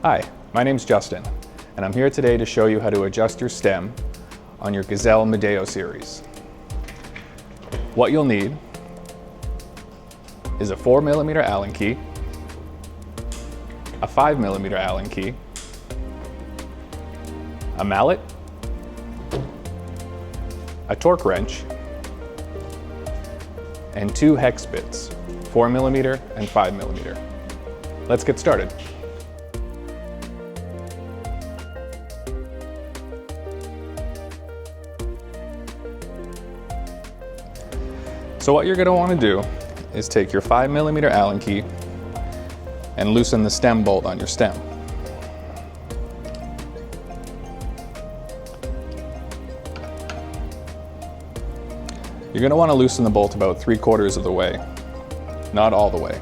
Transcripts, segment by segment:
Hi, my name's Justin, and I'm here today to show you how to adjust your stem on your Gazelle Medeo series. What you'll need is a 4mm Allen key, a 5mm Allen key, a mallet, a torque wrench, and 2 hex bits, 4mm and 5mm. Let's get started. So what you're going to want to do is take your 5mm Allen key and loosen the stem bolt on your stem. You're going to want to loosen the bolt about 3/4 of the way, not all the way.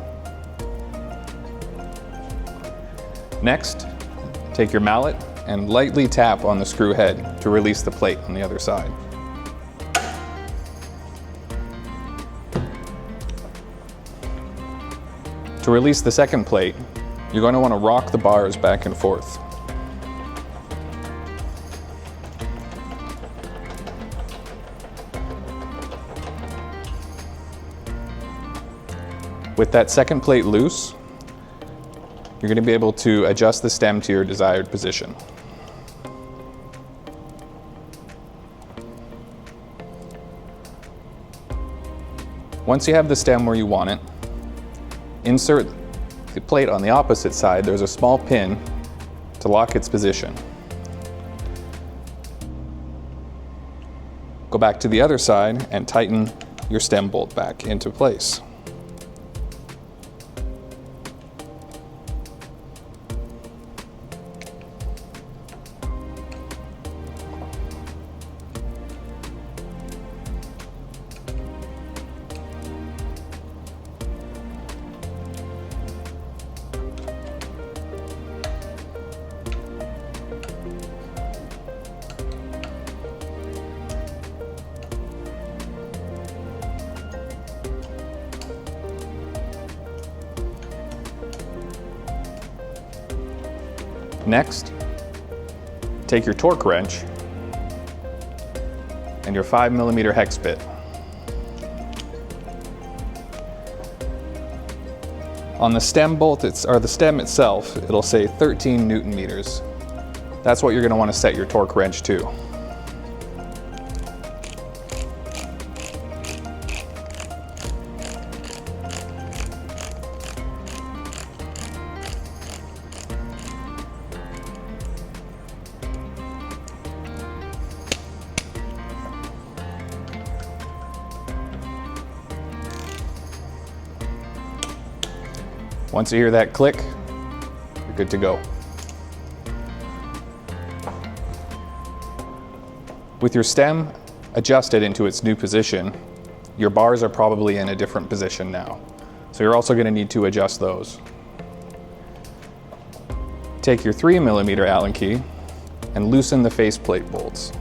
Next, take your mallet and lightly tap on the screw head to release the plate on the other side. To release the second plate, you're going to want to rock the bars back and forth. With that second plate loose, you're going to be able to adjust the stem to your desired position. Once you have the stem where you want it, insert the plate on the opposite side. There's a small pin to lock its position. Go back to the other side and tighten your stem bolt back into place. Next, take your torque wrench and your 5mm hex bit. On the stem bolt, or the stem itself, it'll say 13 Newton meters. That's what you're going to want to set your torque wrench to. Once you hear that click, you're good to go. With your stem adjusted into its new position, your bars are probably in a different position now. So you're also going to need to adjust those. Take your 3mm Allen key and loosen the faceplate bolts.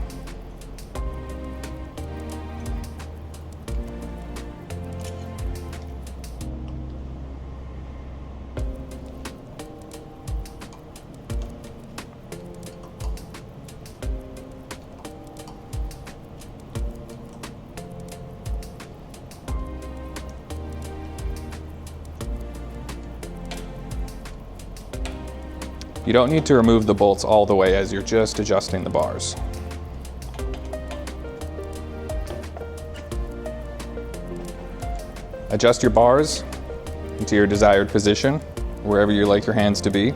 You don't need to remove the bolts all the way as you're just adjusting the bars. Adjust your bars into your desired position, wherever you like your hands to be.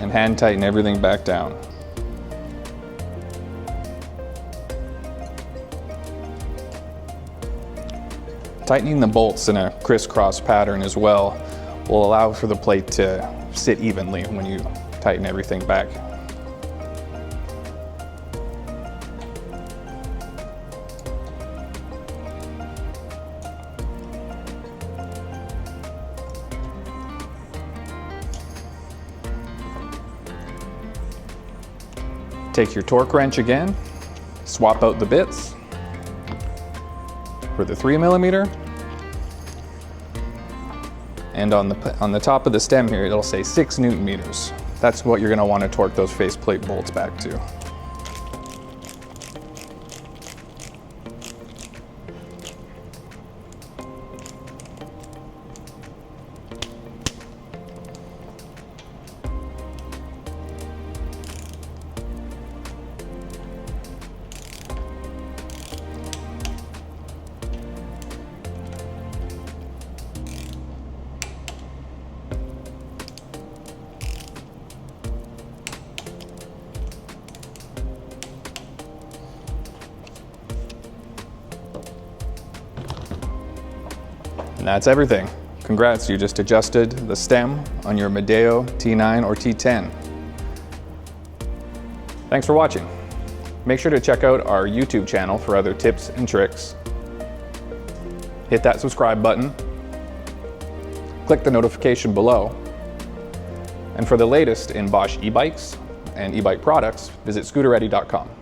And hand tighten everything back down. Tightening the bolts in a crisscross pattern as well will allow for the plate to sit evenly when you tighten everything back. Take your torque wrench again, swap out the bits, with a 3mm. And on the top of the stem here, it'll say 6 Nm. That's what you're going to want to torque those faceplate bolts back to. And that's everything. Congrats, you just adjusted the stem on your Medeo T9 or T10. Thanks for watching. Make sure to check out our YouTube channel for other tips and tricks. Hit that subscribe button. Click the notification below. And for the latest in Bosch e-bikes and e-bike products, visit Scooteretti.com.